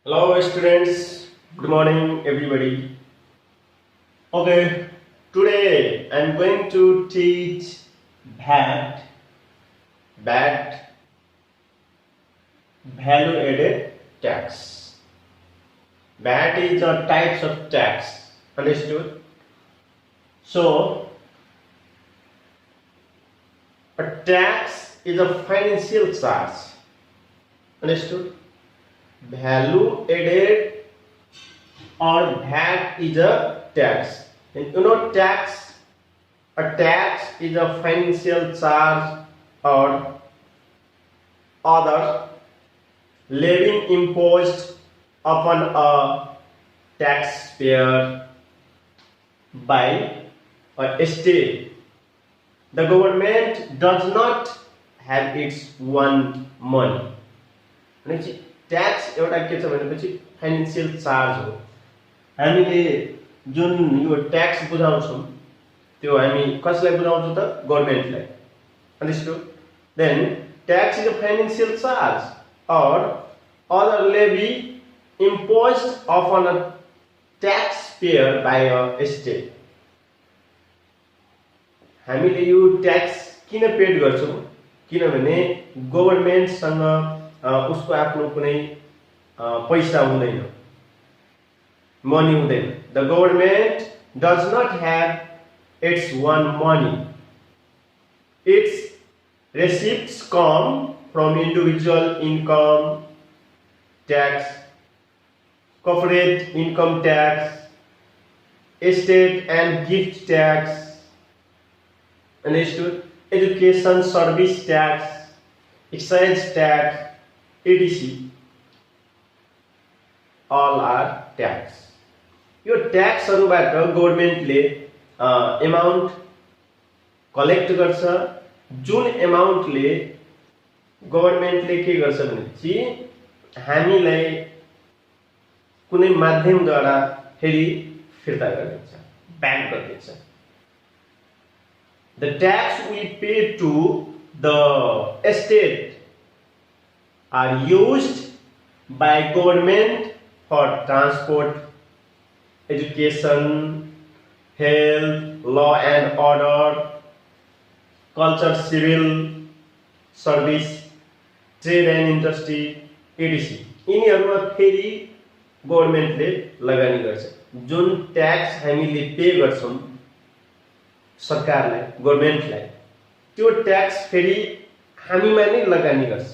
Hello students, good morning everybody. Okay, today I'm going to teach VAT, VAT value added tax. VAT is a types of tax, understood? So, a tax is a financial charge, understood? Value added or VAT is a tax. And you know a tax is a financial charge or other levying imposed upon a taxpayer by a state. The government does not have its own money. Tax एउटा के छ भनेपछि financial charge हो। हामीले जुन यो tax बुझाउँछौँ त्यो हामी कसलाई बुझाउँछौँ त गभर्नमेन्टलाई, understood? Then tax is a financial charge or other levy imposed upon a taxpayer by a state. हामीले यो ट्याक्स किन पेड गर्छौँ? किनभने गभर्नमेन्टसँग उसको आफ्नो कुनै पैसा हुँदैन, मनी हुँदैन। The government does not have its own money. It's receipts come from individual income tax, corporate income tax, estate and gift tax, understood? Education service tax, excise tax, etc. all are tax. यो ट्याक्सहरुबाट गभर्नमेन्टले amount collect गर्छ, जुन अमाउन्टले गभर्नमेन्टले के गर्छ भनेपछि हामीलाई कुनै माध्यमद्वारा फेरि फिर्ता गरिदिन्छ, ब्याक गरिदिन्छ। The tax we pay to the state are used by government for transport, education, health, law and order, culture, civil service, trade and industry, etc. यिनीहरुमा फेरि गभर्नमेन्टले लगानी गर्छ। जुन ट्याक्स हामीले पे गर्छौं सरकारलाई, गभर्नमेन्टलाई, त्यो ट्याक्स फेरि हामीमा नै लगानी गर्छ।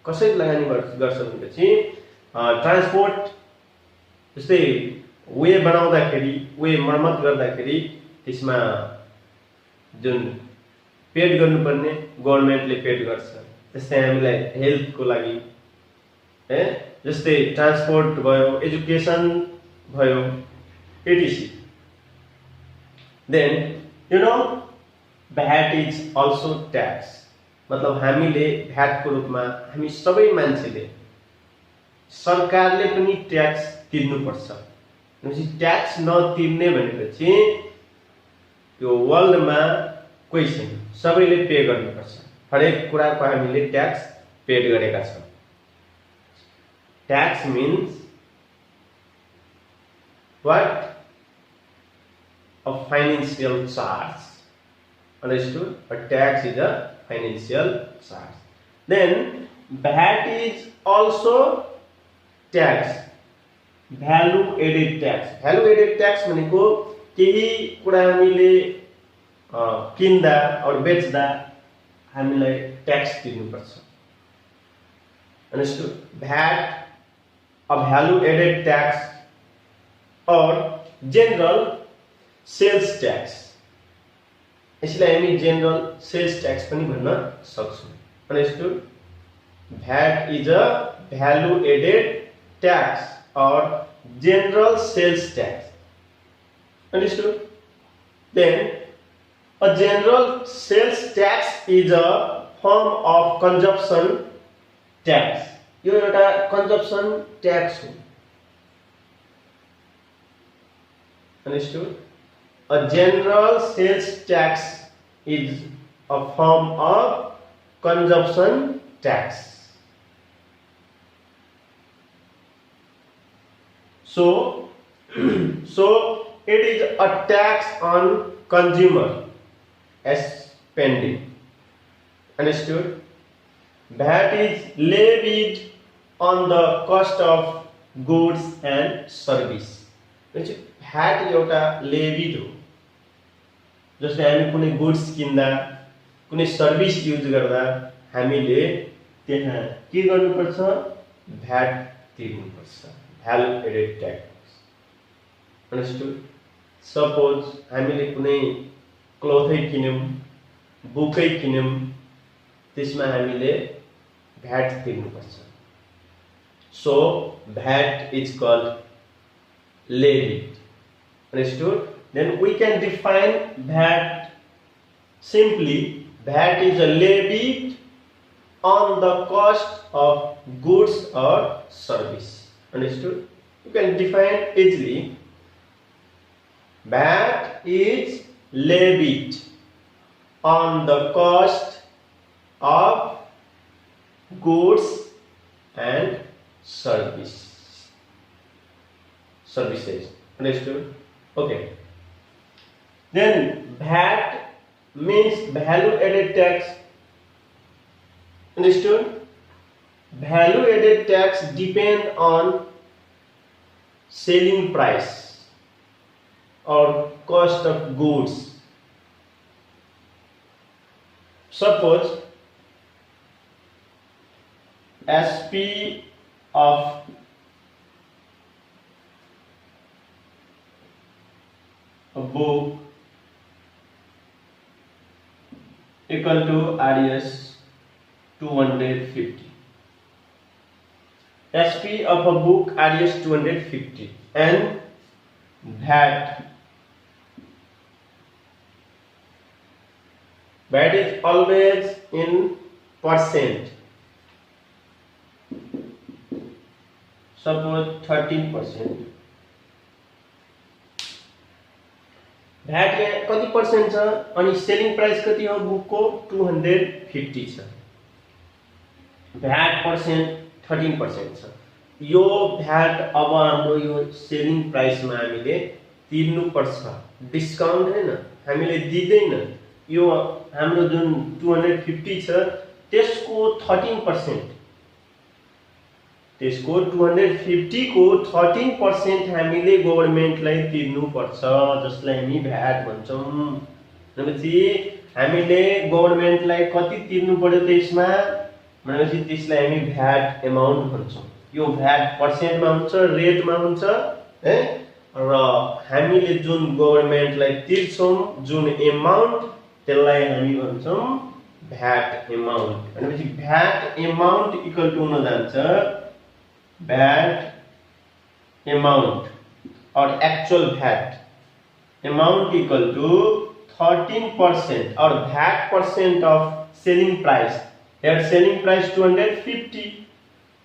कसरी लगानी गर्छ भनेपछि ट्रान्सपोर्ट, जस्तै वे बनाउँदाखेरि, वे मर्मत गर्दाखेरि त्यसमा जुन पेड गर्नुपर्ने गभर्नमेन्टले पेड गर्छ। जस्तै हामीलाई हेल्थको लागि जस्तै ट्रान्सपोर्ट भयो, एजुकेसन भयो, etc. Then you know VAT is also tax. मतलब हामीले भ्याट को रूपमा हामी सबै मान्छेले, सरकारले पनि ट्याक्स तिर्नुपर्छ। भनेपछि ट्याक्स नतिर्ने भनेपछि यो वर्ल्डमा कोही छैन, सबैले पे गर्नुपर्छ। हरेक कुराको हामीले ट्याक्स पेड गरेका छौं। Tax means what? A financial charge, understood? A tax is a financial charge. Then VAT is also tax, value added tax. Value added tax भनेको केही कुरा हामीले किन्दा और बेच्दा हामीलाई ट्याक्स तिर्नुपर्छ, understood? VAT, a value added tax or general sales tax. यसलाई हामी जनरल सेल्स ट्याक्स पनि भन्न सक्छौं, understood? VAT is a value added tax or general sales tax, understood? Then a general sales tax is a form of consumption tax. यो एउटा consumption tax हो, understood? A general sales tax is a form of consumption tax. So so it is a tax on consumer spending. Understood? VAT is levied on the cost of goods and service. VAT एउटा लेभिड हो, जसले हामी कुनै goods किन्दा कुनै service use गर्दा हामीले त्यहाँ के गर्नुपर्छ, भ्याट तिर्नुपर्छ, value added tax. Understood? Suppose हामीले कुनै क्लोथै किन्यौं, बुकै किन्यौं, त्यसमा हामीले भ्याट तिर्नुपर्छ। So VAT is called levied. Understood? Then we can define VAT simply. VAT is a levy on the cost of goods or service. Understood? You can define easily. VAT is levied on the cost of goods and services. Understood? Okay. Then VAT means value added tax. Understood? Value added tax depend on selling price or cost of goods. Suppose SP of a book equal to RS 250. SP of a book RS 250 and VAT is always in percent. Suppose 13%. VAT कति percent छ अनि selling price कति हो बुकको 250 छ। VAT percent 13% छ। यो VAT अब हाम्रो यो सेलिङ प्राइसमा हामीले तिर्नु पर्छ, डिस्काउन्ट हैन, हामीले दिदैन। यो हाम्रो जुन 250 छ त्यसको 13%, त्यसको 250 को 13% हामीले गभर्नमेन्टलाई तिर्नु पर्छ, जसलाई हामी भ्याट भन्छौं। भनेपछि हामीले गभर्नमेन्टलाई कति तिर्नु पर्यो त्यसमा भनेपछि त्यसलाई हामी भ्याट अमाउन्ट भन्छौं। यो भ्याट पर्सेन्टमा हुन्छ, रेटमा हुन्छ है, र हामीले जुन गभर्नमेन्टलाई तिर्छौं जुन अमाउन्ट त्यसलाई हामी भन्छौं भ्याट अमाउन्ट। भनेपछि भ्याट अमाउन्ट इक्वल टु हुन जान्छ VAT amount or actual VAT amount equal to 13% or VAT percent of selling price. Here selling price 250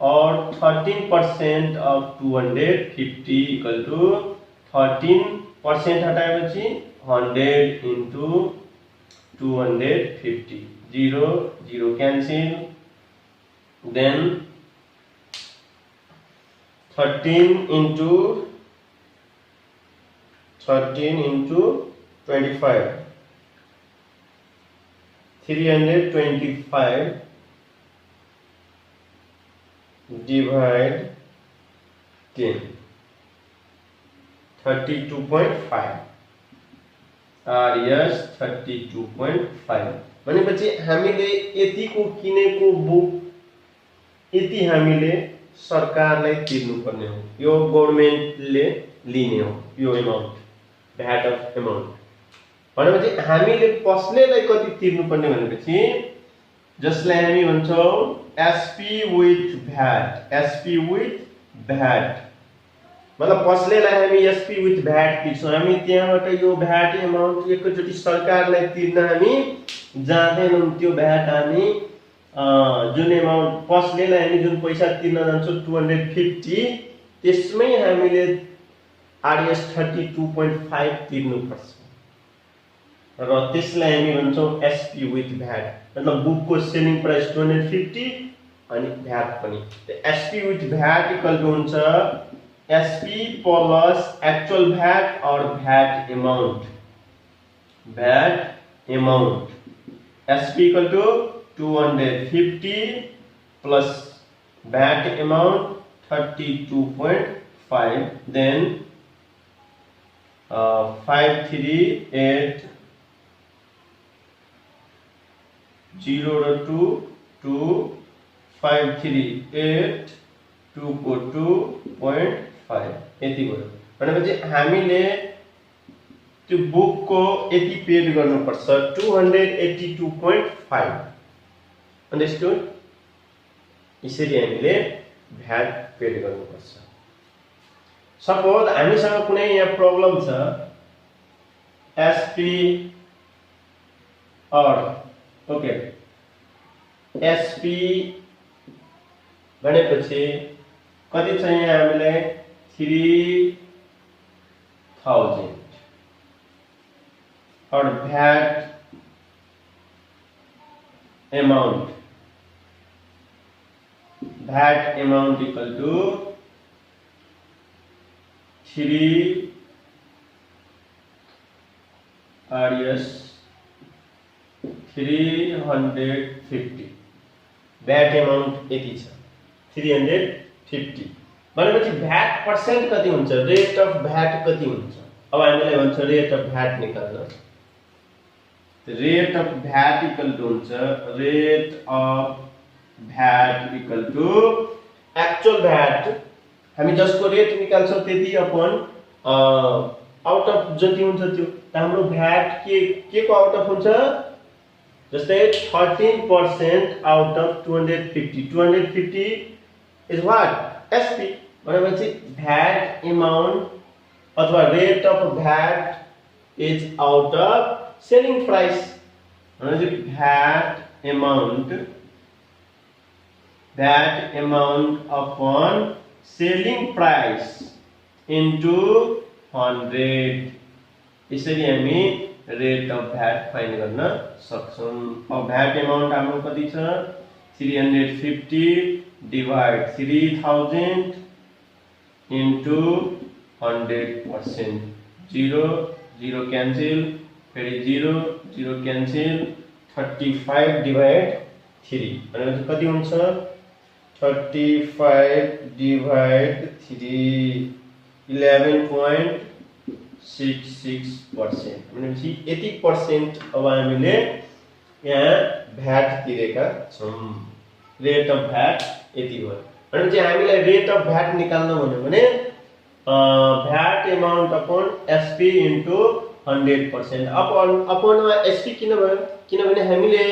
or 13% of 250 equal to 13% हटाएपछि 100 into 250, 0 0 cancel, then 13 into 25, 325 divide 10, 32.5 RS 32.5। भनेपछि हामीले यतिको किनेको book यति हामीले सरकारलाई तिर्नु पर्ने हो, यो गभर्नमेन्टले लिने हो यो अमाउन्ट, भ्याट अफ अमाउन्ट। भनेपछि हामीले पस्लेलाई कति तिर्नु पर्ने भनेपछि जसलाई हामी भन्छौं SP with VAT, SP with VAT मतलब पस्लेलाई हामी एसपी विथ भ्याट तिर्छौं। हामी त्यहाँबाट यो भ्याट अमाउन्ट एकैचोटी सरकारलाई तिर्न हामी जाँदैनौं। त्यो भ्याट हामी जुन अमाउन्ट पस्लेलाई हामी जुन पैसा तिर्न जान्छौं 250, त्यसमै हामीले RS 32.5 तिर्नु पर्छ र त्यसलाई हामी भन्छौं एसपी विथ भ्याट। मतलब बुकको सेलिङ प्राइस 250 अनि भ्याट पनि। SP with VAT equal to हुन्छ SP plus actual VAT or VAT amount. VAT amount SP equal to 250 plus VAT amount 32.5, then 53802 242.5 यति भयो। भनेपछि हामीले त्यो बुकको यति पेड गर्नुपर्छ 282.5। अन्डरस्टुड? यसरी हामीले भ्याट पेड गर्नुपर्छ। सपोज हामीसँग कुनै यहाँ प्रब्लम छ एसपी और ओके एसपी भनेपछि कति छ यहाँ हामीलाई 3000 और VAT amount equal to 3 RS 350 VAT amount यति छ 350। भनेपछि भ्याट पर्सेन्ट कति हुन्छ, रेट अफ भ्याट कति हुन्छ। अब हामीले भन्छ रेट अफ भ्याट निकाल्न। Rate of VAT equal to हुन्छ rate of VAT equal to actual VAT हामी जसको रेट निकाल्छौं त्यति अपन आउट अफ जति हुन्छ त्यो। हाम्रो भ्याट के को आउट अफ हुन्छ, जस्तै 13% out of 250। 250 is what SP. भनेपछि भ्याट अमाउन्ट अथवा rate of VAT is out of selling price. भनेपछि VAT amount upon selling price into 100। यसरी हामी रेट अफ भ्याट फाइन्ड गर्न सक्छौं। अब भ्याट अमाउन्ट हाम्रो कति छ 350 डिवाइड 3000 इन्टु 100%। 0 0 क्यान्सल, फेरि 0 0 क्यान्सल, 35 डिवाइड 3 भनेपछि कति हुन्छ 35 डिवाइड 3 11.66%। भनेपछि यति पर्सेन्ट अब हामीले यहाँ भ्याट तिरेका छौं। रेट अफ भ्याट यति हो। भनेपछि हामीलाई रेट अफ भ्याट निकाल्न भन्यो भने VAT amount upon SP into 100%। Upon SP किन भयो, किनभने हामीले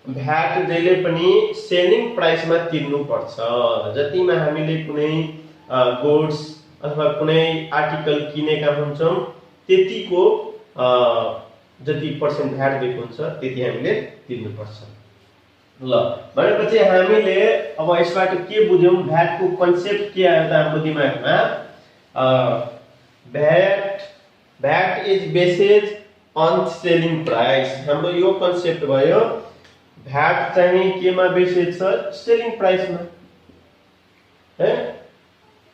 भ्याट जहिले पनि सेलिङ प्राइसमा तिर्नु पर्छ। जतिमा हामीले कुनै गुड्स अथवा कुनै आर्टिकल किनेका हुन्छौं त्यतिको जति पर्सेन्ट भ्याट दिएको हुन्छ त्यति हामीले तिर्नु पर्छ। ल भनेपछि हामीले अब यसबाट के बुझ्यौं, भ्याटको कन्सेप्ट के आयो त हाम्रो दिमागमा। VAT is based on selling price. हाम्रो यो कन्सेप्ट भयो। भ्याट चाहिँ केमा बेस्ड छ, सेलिङ प्राइसमा है।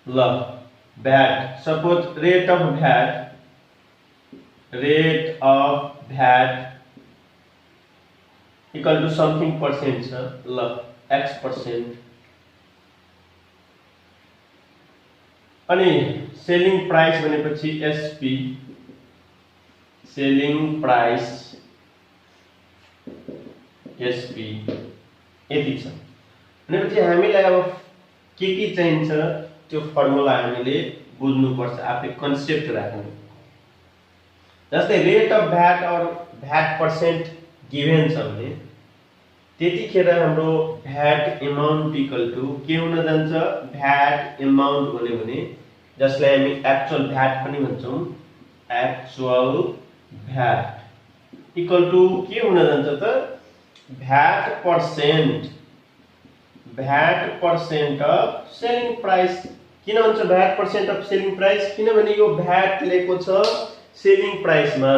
ल VAT suppose rate of VAT equal to something percent छ। ल x%। अनि सेलिङ प्राइस भनेपछि एसपी सेलिङ प्राइस एसपी यति छ। भनेपछि हामीलाई अब के चाहिन्छ त्यो फर्मुला हामीले बुझ्नुपर्छ, आफै कन्सेप्ट राख्नु। जस्तै rate of VAT or VAT percent given छ भने त्यतिखेर हाम्रो भ्याट अमाउन्ट इक्वल टू के हुन जान्छ, भ्याट अमाउन्ट भन्यो भने जसलाई हामी एक्चुअल भ्याट पनि भन्छौं, एक्चुअल भ्याट इक्वल टू के हुन जान्छ त VAT percent of selling price. किन हुन्छ VAT percent of selling price, किनभने यो भ्याट लिएको छ सेलिङ प्राइसमा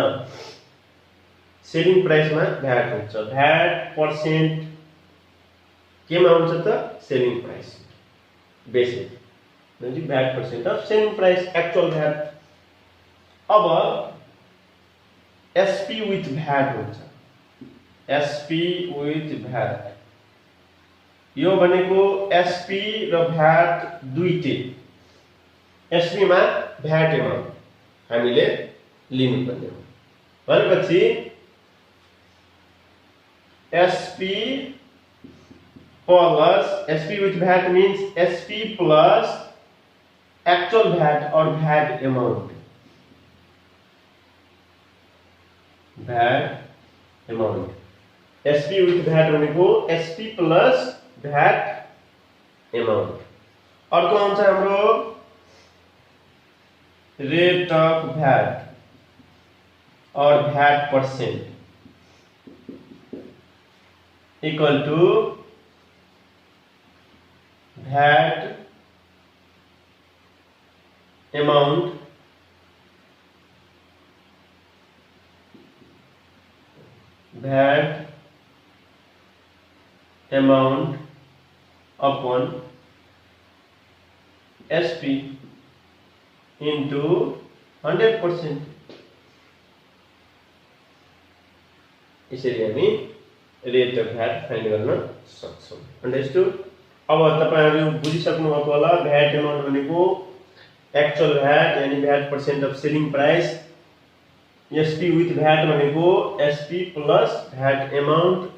भ्याट हुन्छ। भ्याट पर्सेन्ट केमा हुन्छ त सेलिङ प्राइस बेसिस। भनेपछि VAT percent of selling price actual VAT. अब एसपी विथ भ्याट हुन्छ, एसपी विथ भ्याट यो भनेको एसपी र भ्याट दुईटै, एसपी मा भ्याट एमाउन्ट हामीले लिनुपर्ने हो भनेपछि SP plus SP with VAT means SP plus actual VAT or VAT amount, VAT amount SP with VAT भनेको एसपी प्लस भ्याट एमाउन्ट। अर्को आउँछ हाम्रो rate of VAT or VAT percent equal to VAT amount VAT amount upon SP into 100%। यसरी हामी rate of VAT find गर्न सक्छौं। Understood? अब तपाईहरु बुझिसक्नु भएको होला भ्याट एमाउन्ट भनेको एक्चुअल भ्याट यानी VAT percent of selling price, SP with VAT भनेको SP plus VAT amount,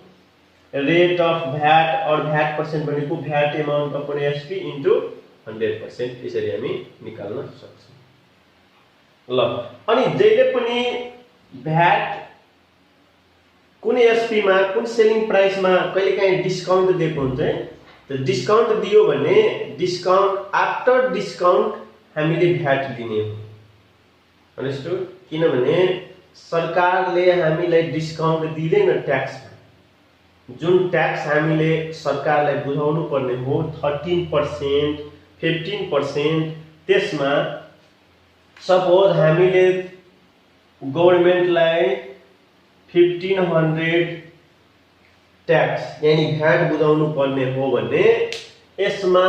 rate of VAT or VAT percent भनेको VAT amount upon SP into 100%। यसरी हामी निकाल्न सक्छौं। ल अनि जहिले पनि भ्याट कुन एसपी मा कुन सेलिङ प्राइस मा कहिलेकाहीँ डिस्काउन्ट दिएको हुन्छ है, त डिस्काउन्ट दियो भने डिस्काउन्ट आफ्टर डिस्काउन्ट हामीले भ्याट लिने हो। अन्डरस्टुड? किनभने सरकारले हामीलाई डिस्काउन्ट दिँदैन ट्याक्समा, जुन ट्याक्स हामीले सरकारलाई बुझाउनु पर्ने हो 13%, 15%, त्यसमा सपोज हामीले गभर्नमेन्टलाई 1500 ट्याक्स यानी भ्याट बुझाउनु पर्ने हो भने यसमा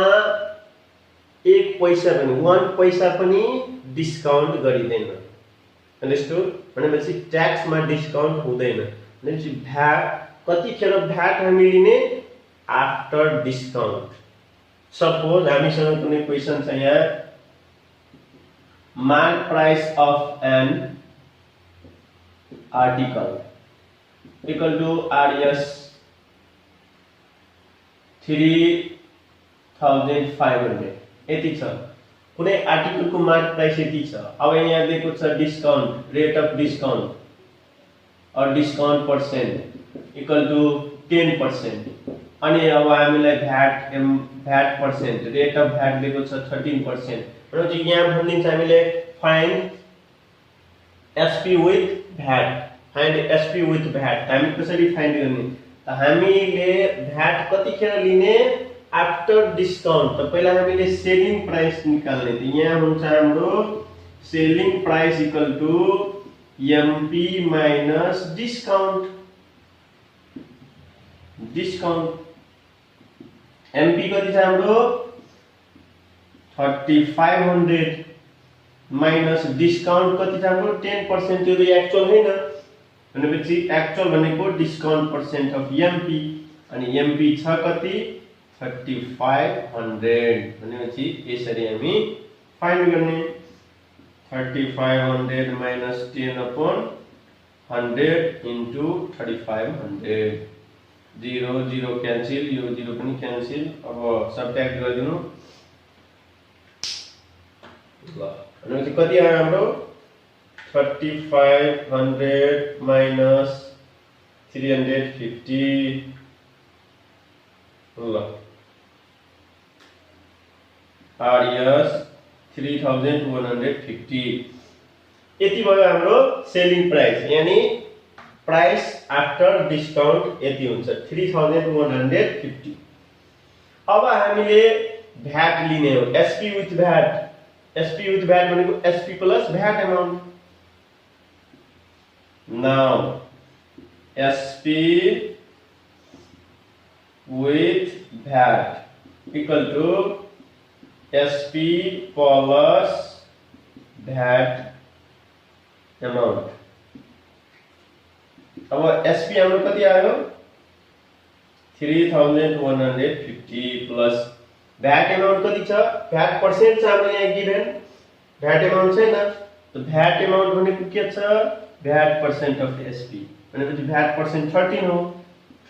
1 पैसा पनि 1 पैसा पनि डिस्काउन्ट गरिदैन। अन्डरस्टुड? भनेपछि ट्याक्स मा डिस्काउन्ट हुँदैन। भनेपछि भ्याट कतिखेर भ्याट हामी लिने आफ्टर डिस्काउन्ट। सपोज हामीसँग कुनै क्वेशन छ यहाँ, mark price of an article equal to RS 3500 यति छ। कुनै आर्टिकल को मार्क प्राइस यति छ। अब यहाँ दिएको छ डिस्काउन्ट, रेट अफ डिस्काउन्ट और डिस्काउन्ट पर्सेंट इक्वल टू 10%। अनि अब हामीलाई VAT percent rate of VAT दिएको छ 13%। भनेपछि यहाँ भनिन्छ हामीले find SP with VAT, find SP with VAT. हामी कसरी फाइन्ड गर्ने त हामीले भ्याट कतिखेर लिने आफ्टर डिस्काउन्ट। त पहिला हामीले सेलिङ प्राइस निकाल्ने। त यहाँ हुन्छ हाम्रो selling price equal to MP minus discount, discount MP कति छ हाम्रो 3500 माइनस डिस्काउन्ट कति छ हाम्रो 10%। त्यो एक्चुअल हैन भनेपछि एक्चुअल भनेको डिस्काउन्ट पर्सेंट अफ एमपी अनि एमपी छ कति 3500। भनेपछि यसरी हामी फाइन्ड गर्ने 3500 माइनस 10 अपॉन 100 इन्टु 3500। 0 0 क्यान्सल, यो 0 पनि क्यान्सल। अब सबट्र्याक्ट गरिदिनु। ल भनेपछि कति आयो हाम्रो 3500 माइनस 350। ल आरएस 3150 यति भयो हाम्रो सेलिङ प्राइस यानी प्राइस आफ्टर डिस्काउन्ट यति हुन्छ 3150। अब हामीले भ्याट लिने हो SP with VAT. SP with VAT भनेको SP plus VAT amount. Now SP with VAT equal to SP plus VAT amount. अब एसपी हाम्रो कति आयो 3150 प्लस भ्याट एमाउन्ट कति छ, भ्याट पर्सेन्ट छ हाम्रो यहाँ गिभन, भ्याट एमाउन्ट छैन। त भ्याट एमाउन्ट भनेको के छ, भ्याट पर्सेन्ट अफ एसपी भनेपछि भ्याट पर्सेन्ट 13 हो,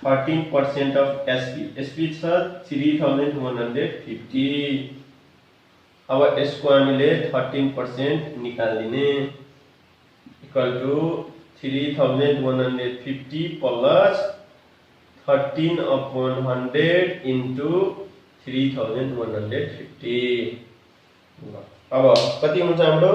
13% अफ एसपी, एसपी छ 3150। अब यसको हामीले 13% निकाल्दिने इक्वल टु 3150 प्लस 13/100 इन्टु 3150। अब कति हुन्छ हाम्रो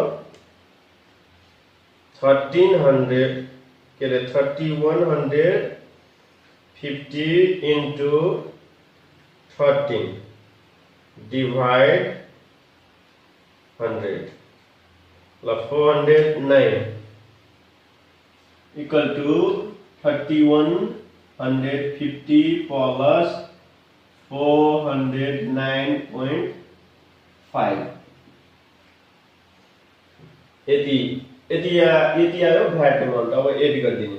3150 into 13 divide 100 plus 409 equal to 3150 plus 409.5 यति आयो भ्याट एमाउन्ट। अब एड गरिदिने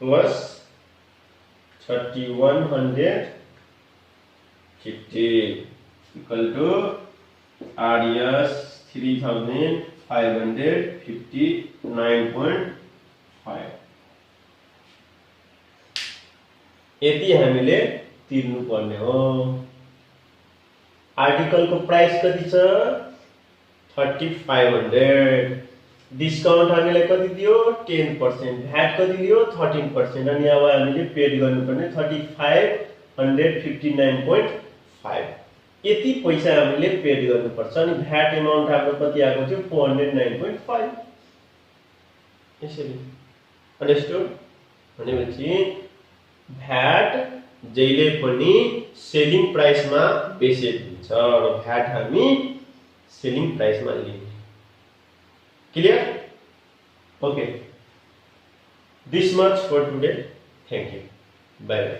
प्लस 3150 इक्वल टु RS 3559.5 यति हामीले तिर्नु पर्ने हो। आर्टिकलको प्राइस कति छ 3500, डिस्काउन्ट हामीले कति दियो 10%, भ्याट कति दियो 13%, अनि अब हामीले पेड गर्नुपर्ने 3559.5 यति पैसा हामीले पेड गर्नुपर्छ। अनि भ्याट एमाउन्ट हाम्रो कति आएको थियो 409.5। यसरी अन्डरस्टुड। भनेपछि भ्याट जहिले पनि सेलिङ प्राइसमा बेसेड हुन्छ र भ्याट हामी सेलिङ प्राइसमा लिने। Clear? Okay, this much for today. Thank you, bye by.